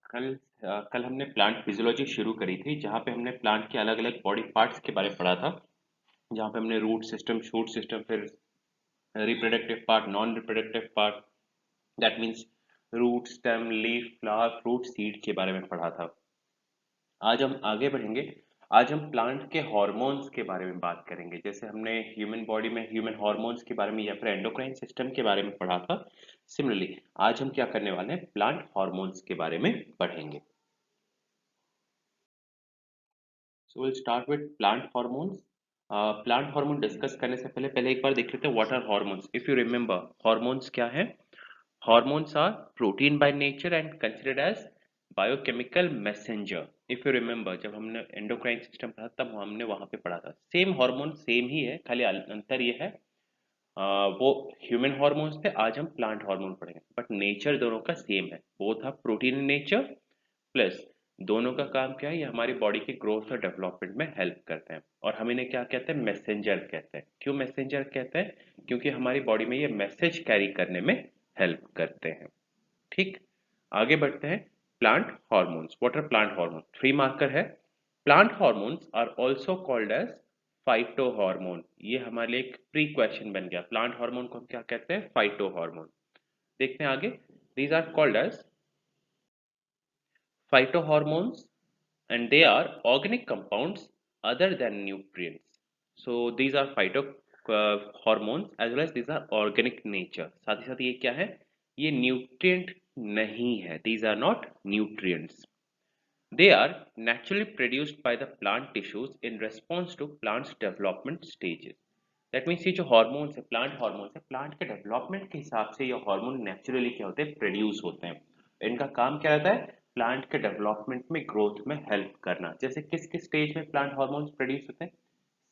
कल हमने plant physiology शुरू करी थी जहाँ पे हमने प्लांट के अलग अलग बॉडी पार्ट्स के बारे में पढ़ा था। जहाँ पे हमने रूट सिस्टम, शूट सिस्टम, फिर reproductive part, non reproductive part, that means root, stem, leaf, flower, fruit, seed के बारे में पढ़ा था। आज हम आगे बढ़ेंगे। आज हम प्लांट के हार्मोन्स के बारे में बात करेंगे। जैसे हमने ह्यूमन बॉडी में ह्यूमन हार्मोन्स के बारे में या फिर एंडोक्राइन सिस्टम के बारे में पढ़ा था, सिमिलरली आज हम क्या करने वाले हैं, प्लांट हार्मोन्स के बारे में पढ़ेंगे। So will start with plant hormones. Plant hormone discuss करने से पहले एक बार देख लेते हैं what are hormones. If you remember, hormones क्या है? Hormones are protein by nature and considered as biochemical messenger. If you remember, जब हमने एंडोक्राइन सिस्टम पढ़ा तब हमने वहां पे पढ़ा था। सेम हार्मोन सेम ही है, खाली अंतर ये है, वो ह्यूमन हार्मोन्स थे, आज हम प्लांट हार्मोन पढ़ेंगे, बट नेचर दोनों का सेम है। Both are protein in nature, plus दोनों का काम क्या है, ये हमारी बॉडी की ग्रोथ और डेवलपमेंट में हेल्प करते हैं। और हम इन्हें क्या कहते हैं, मैसेंजर कहते हैं। क्यों मैसेंजर कहते हैं? क्योंकि हमारी बॉडी में ये मैसेज कैरी करने में हेल्प करते हैं। ठीक, आगे बढ़ते हैं। Plant hormones, what are plant hormone? 3 marker है। Plant hormones are also called as phyto hormone. ये हमारे लिए एक प्री क्वेश्चन बन गया। प्लांट हार्मोन को हम क्या कहते हैं? Phytohormone. देखते हैं आगे। These are called as phytohormones and they are organic compounds other than nutrients. So these are phyto hormones as well as these are organic nature. साथ ही साथ ये क्या है, ये nutrient नहीं है, these are not nutrients. They are naturally produced by the plant tissues in response to plant's development stages. That means ये जो hormones है, plant hormones है, plant के development के हिसाब से ये hormone naturally क्या होते हैं, produce होते हैं। इनका काम क्या रहता है? प्लांट के डेवलपमेंट में, ग्रोथ में हेल्प करना। जैसे किस किस स्टेज में प्लांट हार्मोन्स प्रोड्यूस होते हैं?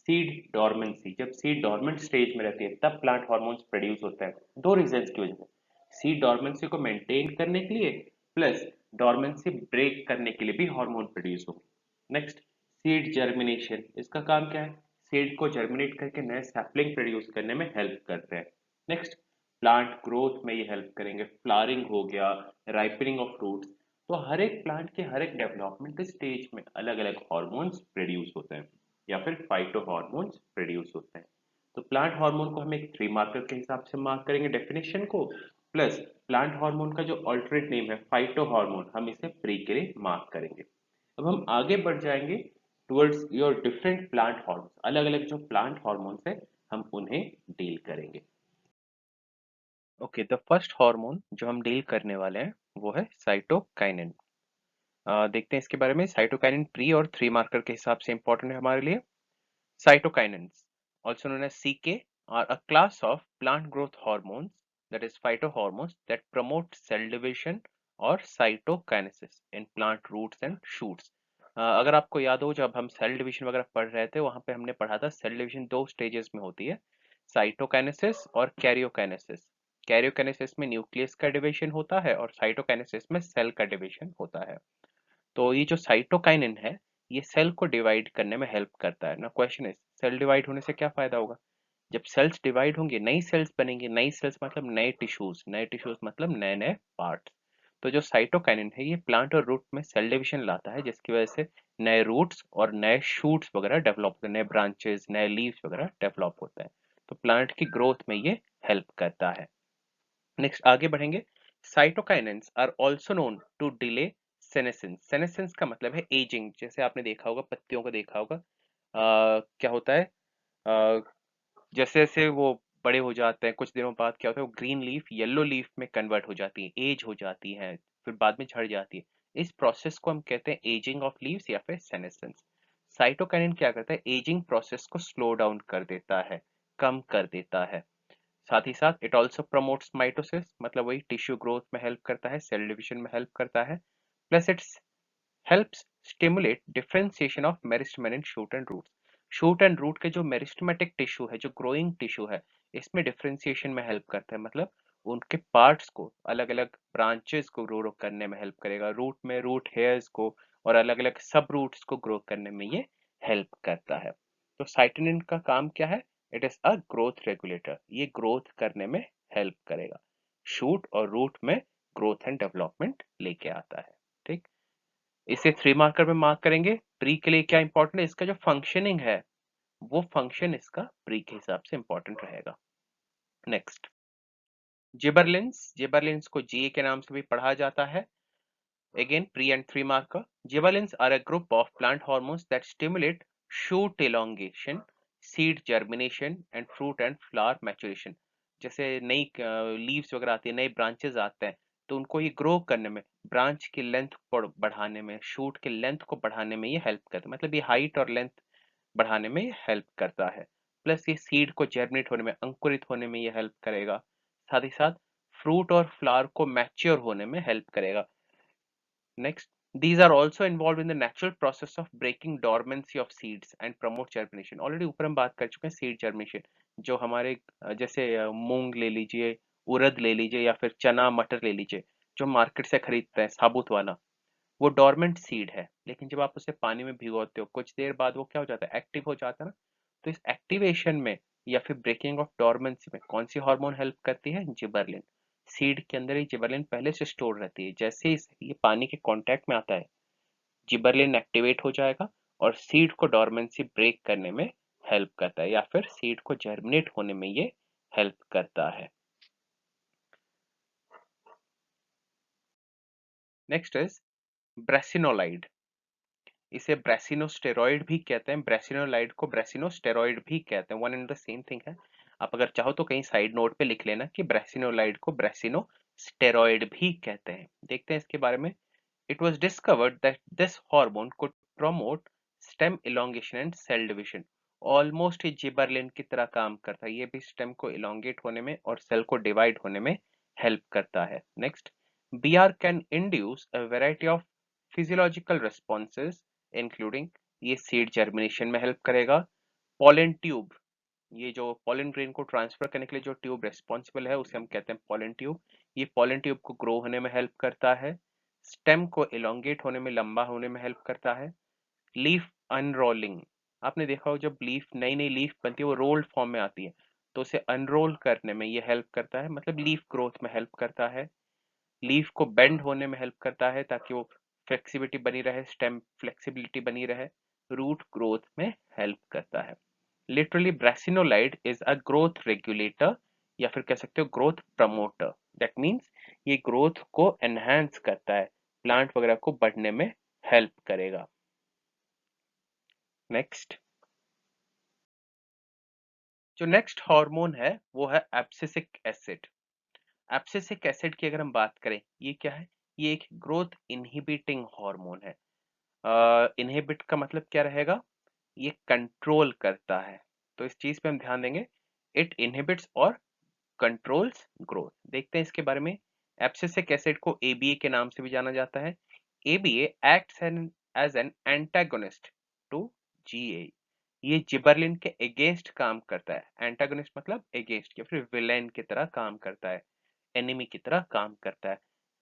सीड डॉर्मेंसी, जब सीड डॉर्मेंट स्टेज में रहती है तब प्लांट हार्मोन्स प्रोड्यूस होते हैं। दो रीजंस की वजह से, सीड डॉर्मेंसी को मेंटेन करने के लिए, प्लस डॉर्मेंसी ब्रेक करने के लिए भी हार्मोन प्रोड्यूस हो। नेक्स्ट, सीड जर्मिनेशन, इसका काम क्या है? सीड को जर्मिनेट करके नए सैपलिंग प्रोड्यूस करने में हेल्प करते हैं। नेक्स्ट, प्लांट ग्रोथ में ये हेल्प करेंगे। फ्लावरिंग हो गया, राइपनिंग ऑफ फ्रूट्स। तो हर एक प्लांट के हर एक डेवलपमेंट स्टेज में अलग अलग हार्मोन्स प्रोड्यूस होते हैं या फिर फाइटो हार्मोन्स प्रोड्यूस होते हैं। तो प्लांट हार्मोन को हम एक 3 मार्कर के हिसाब से मार्क करेंगे डेफिनेशन को, प्लस प्लांट हार्मोन का जो अल्टरनेट नेम है फाइटो हार्मोन, हम इसे प्री के लिए मार्क करेंगे। अब हम आगे बढ़ जाएंगे towards your different plant hormones. अलग अलग जो प्लांट हार्मोन्स है हम उन्हें डील करेंगे। ओके, द फर्स्ट हार्मोन जो हम डील करने वाले हैं वो है साइटोकाइनिन। देखते हैं इसके बारे में। साइटोकाइनिन प्री और 3 मार्कर के हिसाब से इंपॉर्टेंट है हमारे लिए। Cytokinins, also known as CK, are a class of plant growth hormones, that is phytohormones, that promote cell division or cytokinesis in plant roots and shoots. अगर आपको याद हो, जब हम सेल डिवीजन वगैरह पढ़ रहे थे वहां पे हमने पढ़ा था सेल डिवीजन 2 स्टेजेस में होती है, साइटोकाइनेसिस और कैरियोकाइनेसिस। कैरियोकाइनेसिस में न्यूक्लियस का डिवीजन होता है और साइटोकाइनेसिस में सेल का डिवीजन होता है। तो ये जो साइटोकाइनिन है, ये सेल को डिवाइड करने में हेल्प करता है ना। क्वेश्चन इज, सेल डिवाइड होने से क्या फायदा होगा? जब सेल्स डिवाइड होंगे नई सेल्स बनेंगे। नई सेल्स मतलब नए टिश्यूज, नए टिश्यूज मतलब नए नए पार्ट्स। तो जो साइटोकाइनिन है ये प्लांट और रूट में सेल डिविजन लाता है, जिसकी वजह से नए रूट्स और नए शूट्स वगैरह डेवलप होते हैं, नए ब्रांचेस, नए लीव्स वगैरह डेवलप होते हैं। तो प्लांट की ग्रोथ में ये हेल्प करता है। नेक्स्ट आगे बढ़ेंगे। Cytokinins are also known to delay senescence. Senescence का मतलब है एजिंग। जैसे आपने देखा होगा, पत्तियों को देखा होगा, क्या होता है, अ, जैसे जैसे वो बड़े हो जाते हैं कुछ दिनों बाद क्या होता है, वो ग्रीन लीफ येलो लीफ में कन्वर्ट हो जाती है, एज हो जाती है, फिर बाद में झड़ जाती है। इस प्रोसेस को हम कहते हैं एजिंग ऑफ लीव्स या फिर सेनेसेंस। साइटोकाइनिन क्या करता है, एजिंग प्रोसेस को स्लो डाउन कर देता है, कम कर देता है। साथ ही साथ इट ऑल्सो प्रमोट्स माइटोसिस, मतलब वही टिश्यू ग्रोथ में हेल्प करता है, सेल डिविजन में हेल्प करता है। Plus its helps stimulate differentiation of meristem in shoot and roots. Shoot and root के जो मेरिस्टेमेटिक टिश्यू है, जो ग्रोइंग टिश्यू है, इसमें डिफरेंशिएशन में हेल्प करता है। मतलब उनके पार्ट्स को, अलग अलग ब्रांचेस को ग्रो करने में हेल्प करेगा। रूट में रूट हेयर्स को और अलग अलग सब रूट्स को ग्रो करने में ये हेल्प करता है। तो साइटिनिन का काम क्या है? It is a growth regulator. ये ग्रोथ करने में हेल्प करेगा, शूट और रूट में ग्रोथ एंड डेवलपमेंट लेके आता है। ठीक, इसे 3 मार्कर में मार्क करेंगे। प्री के लिए क्या इंपॉर्टेंट है, इसका जो फंक्शनिंग है वो फंक्शन इसका प्री के हिसाब से इंपॉर्टेंट रहेगा। नेक्स्ट, जिबरलिंस, जिबरलिंस को जीए के नाम से भी पढ़ा जाता है। Again, pre and 3 marker. Gibberellins are a group of plant hormones that stimulate shoot elongation, seed germination, and fruit and flower maturation. जैसे नई लीव्स वगैरह आती है, नए ब्रांचेस आते हैं, तो उनको ये ग्रो करने में, ब्रांच की लेंथ को बढ़ाने में, शूट की लेंथ को बढ़ाने में ये हेल्प करता है। मतलब ये हाइट और लेंथ बढ़ाने में हेल्प करता है। प्लस ये सीड को जर्मिनेट होने में, अंकुरित होने में ये हेल्प करेगा। साथ ही साथ फ्रूट और फ्लावर को मैच्योर होने में हेल्प करेगा। Next, these are also involved in the natural process of breaking dormancy of seeds and promote germination. Already ऊपर हम बात कर चुके हैं seed germination, जो हमारे जैसे मूंग ले लीजिए, उड़द ले लीजिए या फिर चना मटर ले लीजिए, जो मार्केट से खरीदते हैं साबुत वाला, वो डोरमेंट सीड है, लेकिन जब आप उसे पानी में भिगोते हो कुछ देर बाद वो क्या हो जाता है, एक्टिव हो जाता है ना। तो इस एक्टिवेशन में या फिर ब्रेकिंग ऑफ डोरमेंसी में कौन सी हार्मोन हेल्प करती है, जिबरलिन। सीड के अंदर ही जिबरलिन पहले से स्टोर रहती है, जैसे ही ये पानी के कांटेक्ट में आता है जिबरलिन एक्टिवेट हो जाएगा और सीड को डोरमेंसी ब्रेक करने में हेल्प करता है, या फिर सीड को जर्मिनेट होने में ये हेल्प करता है। Next is brassinolide. इसे ब्रेसिनोस्टेरॉइड भी कहते हैं, ब्रेसिनोलाइड को ब्रेसिनोस्टेरॉइड भी कहते हैं, one and the same thing है। आप अगर चाहो तो कहीं साइड नोट पे लिख लेना कि ब्रेसिनोलाइड को ब्रेसिनोस्टेरॉइड भी कहते हैं। देखते हैं इसके बारे में। It was discovered that this hormone could promote stem elongation and cell division. Almost ये जिबरलिन की तरह काम करता है, ये भी स्टेम को इलोंगेट होने में और सेल को डिवाइड होने में हेल्प करता है। Next, BR can induce a variety of physiological responses including, ये सीड जर्मिनेशन में हेल्प करेगा। पॉलन ट्यूब, ये जो पॉलन ग्रेन को ट्रांसफर करने के लिए जो ट्यूब रिस्पॉन्सिबल है उसे हम कहते हैं पॉलन ट्यूब, ये पॉलन ट्यूब को ग्रो होने में हेल्प करता है। स्टेम को इलोंगेट होने में, लंबा होने में हेल्प करता है। लीफ अनरोलिंग, आपने देखा हो जब लीफ, नई नई लीफ बनती है वो रोल्ड फॉर्म में आती है, तो उसे अनरोल करने में ये हेल्प करता है, मतलब लीफ ग्रोथ में हेल्प करता है। लीफ को बेंड होने में हेल्प करता है ताकि वो फ्लेक्सिबिलिटी बनी रहे, स्टेम फ्लेक्सिबिलिटी बनी रहे। रूट ग्रोथ में हेल्प करता है। Literally brassinolide is a growth regulator, या फिर कह सकते हो ग्रोथ प्रमोटर। दैट मीन्स ये ग्रोथ को एनहांस करता है, प्लांट वगैरह को बढ़ने में हेल्प करेगा। नेक्स्ट, जो नेक्स्ट हार्मोन है वो है एब्सिसिक एसिड। एब्सिसिक एसिड की अगर हम बात करें, ये क्या है, ये एक ग्रोथ इनहिबिटिंग हार्मोन है। इनहिबिट का मतलब क्या रहेगा, ये कंट्रोल करता है, तो इस चीज पे हम ध्यान देंगे। इट इनहिबिट्स और कंट्रोल्स ग्रोथ। देखते हैं इसके बारे में। एब्सिसिक एसिड को एबीए के नाम से भी जाना जाता है। ABA acts as an antagonist to GA, ये जिबरलिन के अगेंस्ट काम करता है। एंटागोनिस्ट मतलब अगेंस्ट, या फिर विलेन की तरह काम करता है, एनिमी की तरह काम करता है।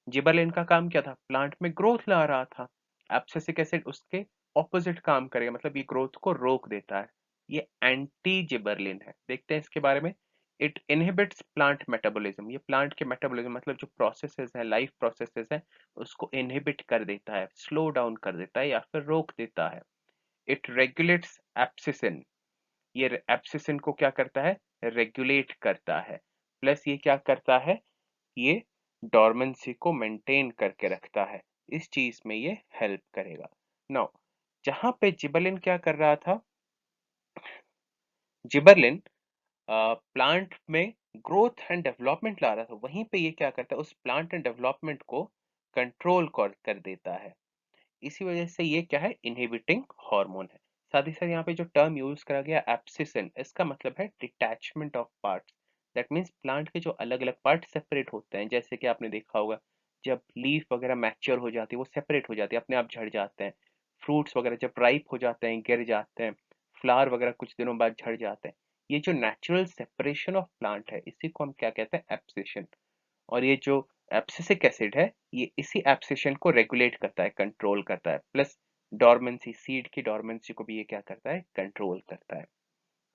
जिबरलिन का काम क्या था, प्लांट में ग्रोथ ला रहा था। एब्सिसिक एसिड उसके ऑपोजिट काम करेगा, मतलब ये ग्रोथ को रोक देता है। ये एंटी जिबरलिन है। देखते हैं इसके बारे में। इट इनहिबिट्स प्लांट मेटाबॉलिज्म, ये प्लांट के मेटाबॉलिज्म मतलब जो प्रोसेसेस हैं, लाइफ प्रोसेसेस हैं, उसको इनहिबिट कर देता है, स्लो डाउन कर देता है या फिर रोक देता है। इट रेगुलेट्स एब्सिसिन, ये एब्सिसिन को क्या करता है, रेगुलेट करता है। प्लस ये क्या करता है, ये डोरमेंसी को मेंटेन करके रखता है, इस चीज में ये हेल्प करेगा। नाउ, जहां पे जिबरलिन क्या कर रहा था, जिबरलिन प्लांट में ग्रोथ एंड डेवलपमेंट ला रहा था, वहीं पे ये क्या करता है, उस प्लांट एंड डेवलपमेंट को कंट्रोल कर देता है। इसी वजह से ये क्या है, इनहिबिटिंग हार्मोन है। साथ ही साथ यहाँ पे जो टर्म यूज करा गया एब्सिसिन, इसका मतलब है detachment of parts. That means plant के जो अलग अलग पार्ट सेपरेट होते हैं, जैसे कि आपने देखा होगा जब लीफ वगैरह मैच्योर हो जाती है वो सेपरेट हो जाती है, अपने आप झड़ जाते हैं। फ्रूट्स वगैरह जब राइप हो जाते हैं गिर जाते हैं। फ्लावर वगैरह कुछ दिनों बाद झड़ जाते हैं। ये जो नेचुरल सेपरेशन ऑफ प्लांट है, इसी को हम क्या कहते हैं, एब्सिशन। और ये जो एब्सिसिक एसिड है, ये इसी एब्सिशन को रेगुलेट करता है, कंट्रोल करता है। प्लस डोरमेंसी, सीड की डोरमेंसी को भी ये क्या करता है, कंट्रोल करता है।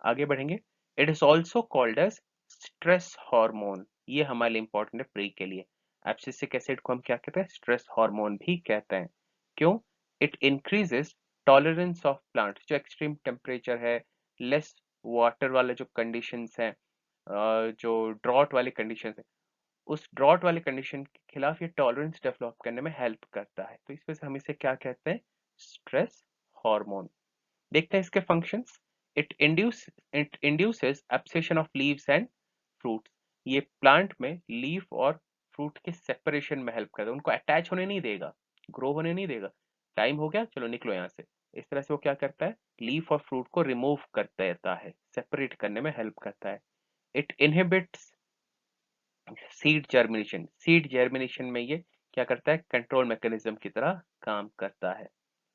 आगे बढ़ेंगे। It is also called as stress hormone, ये हमारे लिए इंपॉर्टेंट है प्री के लिए। एब्सिसिक एसिड को हम क्या कहते हैं? स्ट्रेस हार्मोन भी कहते हैं। क्यों? It increases tolerance of plant, जो एक्सट्रीम टेम्परेचर है, लेस वाटर वाले जो कंडीशंस हैं, जो ड्रॉट वाली कंडीशन है, उस ड्रॉट वाले कंडीशन के खिलाफ ये टॉलरेंस डेवलप करने में हेल्प करता है। तो इस वजह से हम इसे क्या कहते हैं? Stress hormone. देखते हैं इसके functions. It induces abscission of leaves and fruits. ये प्लांट में लीफ और फ्रूट के सेपरेशन में हेल्प करता है, उनको अटैच होने नहीं देगा, ग्रो होने नहीं देगा। टाइम हो गया, चलो निकलो यहाँ से। इस तरह से वो क्या करता है? लीफ और फ्रूट को रिमूव कर देता है, सेपरेट करने में हेल्प करता है। इट इनहिबिट्स सीड जर्मिनेशन में ये क्या करता है? कंट्रोल मैकेनिज्म की तरह काम करता है।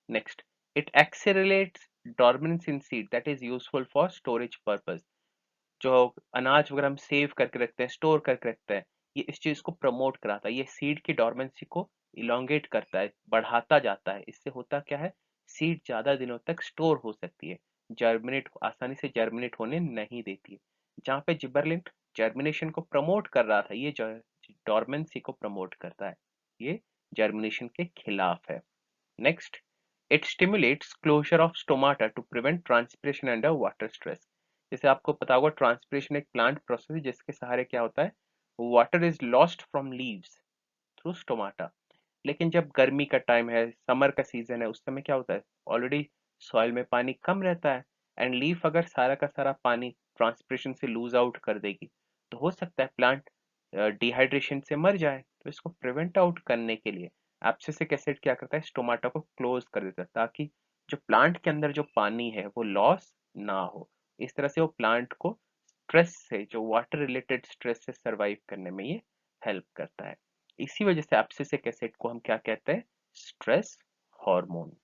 Next, it accelerates dormancy in seed that is useful for storage purpose. जो अनाज वगैरह हम सेव करके रखते हैं, स्टोर करके रखते हैं, ये इस चीज को प्रमोट कराता है। ये सीड की डोर्मेंसी को इलोंगेट करता है, बढ़ाता जाता है। इससे होता क्या है? सीड ज्यादा दिनों तक स्टोर हो सकती है, जर्मिनेट आसानी से जर्मिनेट होने नहीं देती है। जहाँ पे जिबरलिन जर्मिनेशन को प्रमोट कर रहा था, ये डोर्मेंसी को प्रमोट करता है। ये जर्मिनेशन के खिलाफ है। Next, it stimulates closure of stomata to prevent transpiration under water stress. जैसे आपको पता होगा, ट्रांसपिरेशन एक प्लांट प्रोसेस है जिसके सहारे क्या होता है? Water is lost from leaves through stomata. लेकिन जब गर्मी का टाइम है, समर का सीजन है, उस समय क्या होता है? ऑलरेडी सॉइल में पानी कम रहता है, एंड लीफ अगर सारा का सारा पानी ट्रांसपिरेशन से लूज आउट कर देगी, तो हो सकता है प्लांट डिहाइड्रेशन से मर जाए। तो इसको प्रिवेंट आउट करने के लिए एब्सिसिक एसिड क्या करता है? स्टोमाटा को क्लोज कर देता है, ताकि जो प्लांट के अंदर जो पानी है वो लॉस ना हो। इस तरह से वो प्लांट को स्ट्रेस से, जो वाटर रिलेटेड स्ट्रेस से सरवाइव करने में ये हेल्प करता है। इसी वजह से एब्सिसिक एसिड को हम क्या कहते हैं? Stress hormone.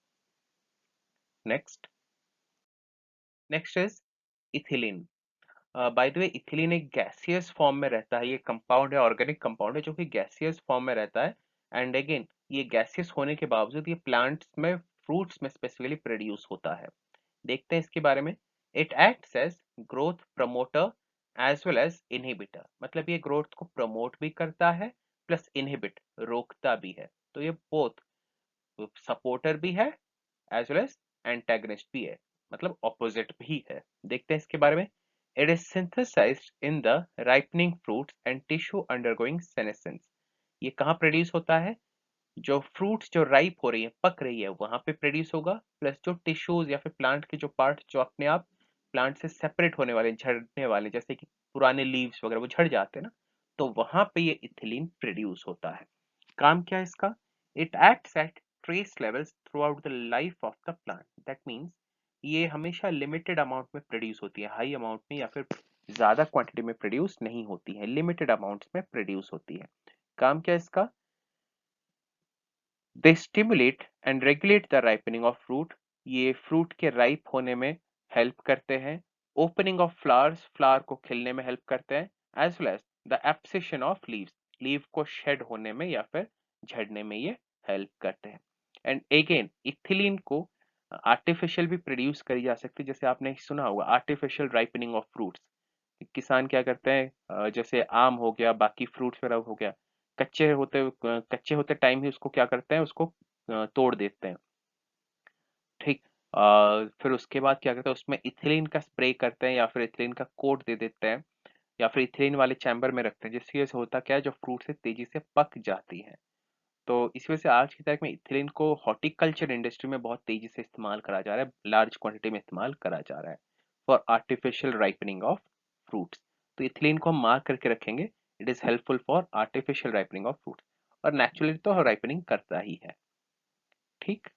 Next, next is ethylene. By the way, ethylene एक गैसियस फॉर्म में रहता है। ये कंपाउंड है, ऑर्गेनिक कंपाउंड है, जो कि गैसियस फॉर्म में रहता है। एंड अगेन, ये गैसियस होने के बावजूद ये प्लांट्स में, फ्रूट्स में स्पेसिफिकली प्रोड्यूस होता है। देखते हैं इसके बारे में। It acts as growth promoter as well as inhibitor. मतलब ये ग्रोथ को प्रमोट भी करता है, प्लस इनहिबिट, रोकता भी है। तो ये बोथ सपोर्टर भी है एज वेल एज एंटागनिस्ट भी है, मतलब ऑपोजिट भी है। देखते हैं इसके बारे में। It is synthesised in the ripening fruits and tissue undergoing senescence. ये कहाँ प्रोड्यूस होता है? जो फ्रूट्स जो राइप हो रही है, पक रही है, वहां पे प्रोड्यूस होगा। प्लस जो टिश्यूज या फिर प्लांट के जो पार्ट जो अपने आप प्लांट से सेपरेट होने वाले, झड़ने वाले, जैसे कि पुराने लीव्स वगैरह वो झड़ जाते हैं ना, तो वहां पे ये इथिलीन प्रोड्यूस होता है। काम क्या है इसका? It acts at trace levels throughout the life of the plant. That means ये हमेशा लिमिटेड अमाउंट में प्रोड्यूस होती है, हाई अमाउंट में या फिर ज्यादा क्वांटिटी में प्रोड्यूस नहीं होती है, लिमिटेड अमाउंट्स में प्रोड्यूस होती है। काम क्या है इसका? दे stimulate and regulate the ripening of fruit. ये फ्रूट के राइप होने में हेल्प करते हैं। ओपनिंग ऑफ फ्लावर्स, फ्लावर को खिलने में हेल्प करते हैं। As well as the abscission of leaves, leave को शेड होने में या फिर झड़ने में ये हेल्प करते हैं। एंड अगेन, इथिलीन को आर्टिफिशियल भी प्रोड्यूस करी जा सकती है। जैसे आपने सुना होगा आर्टिफिशियल राइपनिंग ऑफ फ्रूट्स। किसान क्या करते हैं, जैसे आम हो गया, बाकी फ्रूट्स वगैरह हो गया, कच्चे होते टाइम ही उसको क्या करते हैं? उसको तोड़ देते हैं। ठीक। फिर उसके बाद क्या करते हैं? उसमें इथिलीन का स्प्रे करते हैं, या फिर इथिलीन का कोट दे देते हैं, या फिर इथिलीन वाले चैम्बर में रखते हैं, जिसकी वजह से होता क्या है? जो फ्रूट से तेजी से पक जाती है। तो इस वजह से आज की तारीख में इथिलीन को हॉर्टिकल्चर इंडस्ट्री में बहुत तेजी से इस्तेमाल करा जा रहा है, लार्ज क्वांटिटी में इस्तेमाल करा जा रहा है for artificial ripening of fruits. तो इथिलीन को हम मार्क करके रखेंगे, it is helpful for artificial ripening of fruits. और नेचुरली तो राइपनिंग करता ही है। ठीक।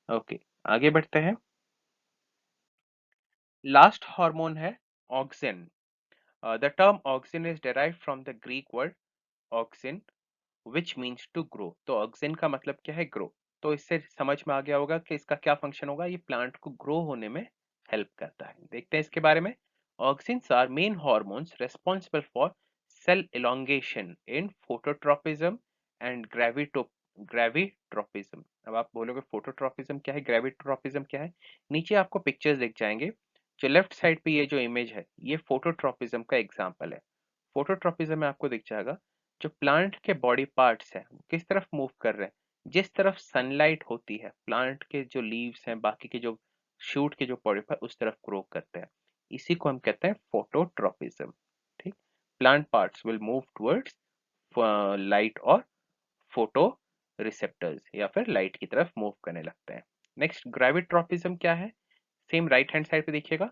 ओके, आगे बढ़ते हैं। लास्ट हार्मोन है auxin. The term auxin is derived from the Greek word auxin which means to grow. तो ऑक्सिन का मतलब क्या है? ग्रो। तो इससे समझ में आ गया होगा कि इसका क्या फंक्शन होगा। ये प्लांट को ग्रो होने में हेल्प करता है। देखते हैं इसके बारे में। Auxins are main hormones responsible for cell elongation in phototropism and gravitropism. अब आप बोलोगे फोटोट्रोपिज्म क्या है, ग्रेविट्रोपिज्म क्या है? नीचे आपको पिक्चर्स दिख जाएंगे। जो लेफ्ट साइड पे ये जो इमेज है, ये फोटोट्रोपिज्म का एग्जाम्पल है। फोटोट्रोपिज्म में आपको दिख जाएगा, जो प्लांट के बॉडी पार्ट्स हैं वो किस तरफ मूव कर रहे हैं, जिस तरफ सनलाइट होती है प्लांट के जो लीव्स हैं, बाकी के जो शूट के जो बॉडी पार्ट उस तरफ ग्रो करते हैं। इसी को हम कहते हैं फोटोट्रॉपिज्म। ठीक, plant parts will move towards light और फोटो रिसेप्टर्स या फिर लाइट की तरफ मूव करने लगते हैं। नेक्स्ट ग्रेविट्रोपिज्म क्या है, सेम राइट हैंड साइड पे देखिएगा,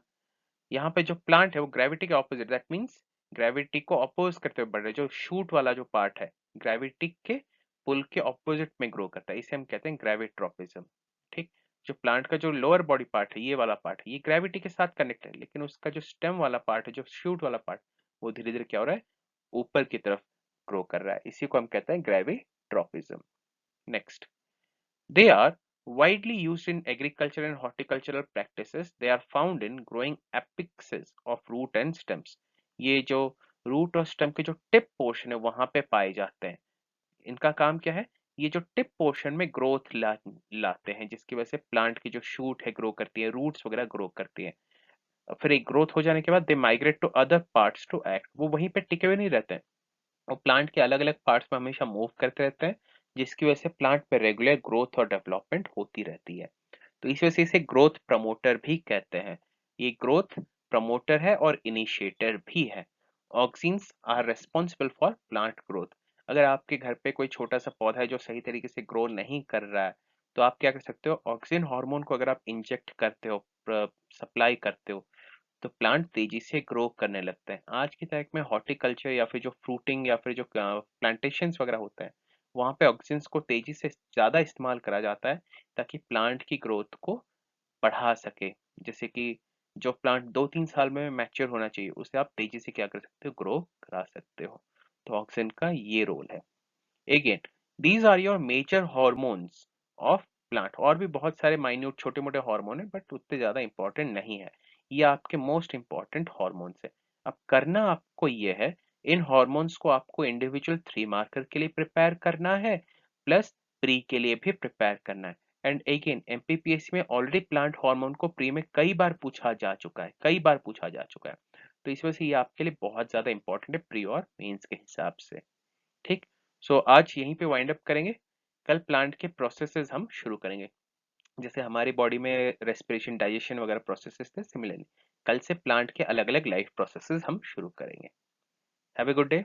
यहाँ पे जो प्लांट है वो ग्रेविटी के ऑपोजिट, दैट मीन्स ग्रेविटी को अपोज करते हुए बढ़ रहा है। जो शूट वाला जो पार्ट है ग्रेविटी के पुल के ऑपोजिट में ग्रो करता है, इसे हम कहते हैं ग्रेविट्रोपिज्म। ठीक, जो प्लांट का जो लोअर बॉडी पार्ट है, ये वाला पार्ट है, ये ग्रेविटी के साथ कनेक्ट है, लेकिन उसका जो स्टेम वाला पार्ट है, जो शूट वाला पार्ट, वो धीरे धीरे क्या हो रहा है, ऊपर की तरफ ग्रो कर रहा है। इसी को हम कहते हैं gravitropism. Next, they are widely used in agriculture and horticultural practices. They are found in growing apexes of root and stems. ये जो रूट और स्टेम के जो टिप पोर्शन है वहां पे पाए जाते हैं। इनका काम क्या है, ये जो टिप पोर्शन में ग्रोथ लाते हैं, जिसकी वजह से प्लांट की जो शूट है ग्रो करती है, रूट्स वगैरह ग्रो करती है। फिर एक ग्रोथ हो जाने के बाद they migrate to other parts to act, वो वहीं पे टिके हुए नहीं रहते हैं, और प्लांट के अलग अलग पार्ट्स में हमेशा मूव करते रहते हैं, जिसकी वजह से प्लांट पे रेगुलर ग्रोथ और डेवलपमेंट होती रहती है। तो इस वजह से इसे ग्रोथ प्रमोटर भी कहते हैं। ये ग्रोथ प्रमोटर है और इनिशिएटर भी है। Auxins are responsible for plant growth. अगर आपके घर पे कोई छोटा सा पौधा है जो सही तरीके से ग्रो नहीं कर रहा है, तो आप क्या कर सकते हो, ऑक्सीजन हार्मोन को अगर आप इंजेक्ट करते हो, सप्लाई करते हो, तो प्लांट तेजी से ग्रो करने लगते हैं। आज की तारीख में हॉर्टिकल्चर या फिर जो फ्रूटिंग या फिर जो प्लांटेशन वगैरह होते हैं, वहाँ पे ऑक्सीजन को तेजी से ज़्यादा इस्तेमाल करा जाता है, ताकि प्लांट की ग्रोथ को बढ़ा सके। जैसे कि जो प्लांट 2-3 साल में मैच्योर होना चाहिए, उसे आप तेजी से क्या कर सकते हो, ग्रो करा सकते हो। तो ऑक्सीजन का ये रोल है। Again, these are your major hormones of plant. और भी बहुत सारे माइन्यूट छोटे मोटे हार्मोन है, बट उतने ज्यादा इंपॉर्टेंट नहीं है। ये आपके मोस्ट इंपॉर्टेंट हॉर्मोन्स है। अब करना आपको ये है, इन हॉर्मोन्स को आपको इंडिविजुअल 3 मार्कर के लिए प्रिपेयर करना है, प्लस प्री के लिए भी प्रिपेयर करना है। एंड अगेन एमपीपीएससी में ऑलरेडी प्लांट हार्मोन को प्री में कई बार पूछा जा चुका है, कई बार पूछा जा चुका है। तो इस वजह से ये आपके लिए बहुत ज्यादा इंपॉर्टेंट है प्री और मेंस के हिसाब से। ठीक, सो आज यहीं पे वाइंड अप करेंगे। कल प्लांट के प्रोसेसेस हम शुरू करेंगे। जैसे हमारी बॉडी में रेस्पिरेशन डाइजेशन वगैरह प्रोसेसेस थे, सिमिलरली कल से प्लांट के अलग अलग लाइफ प्रोसेसेस हम शुरू करेंगे। Have a good day.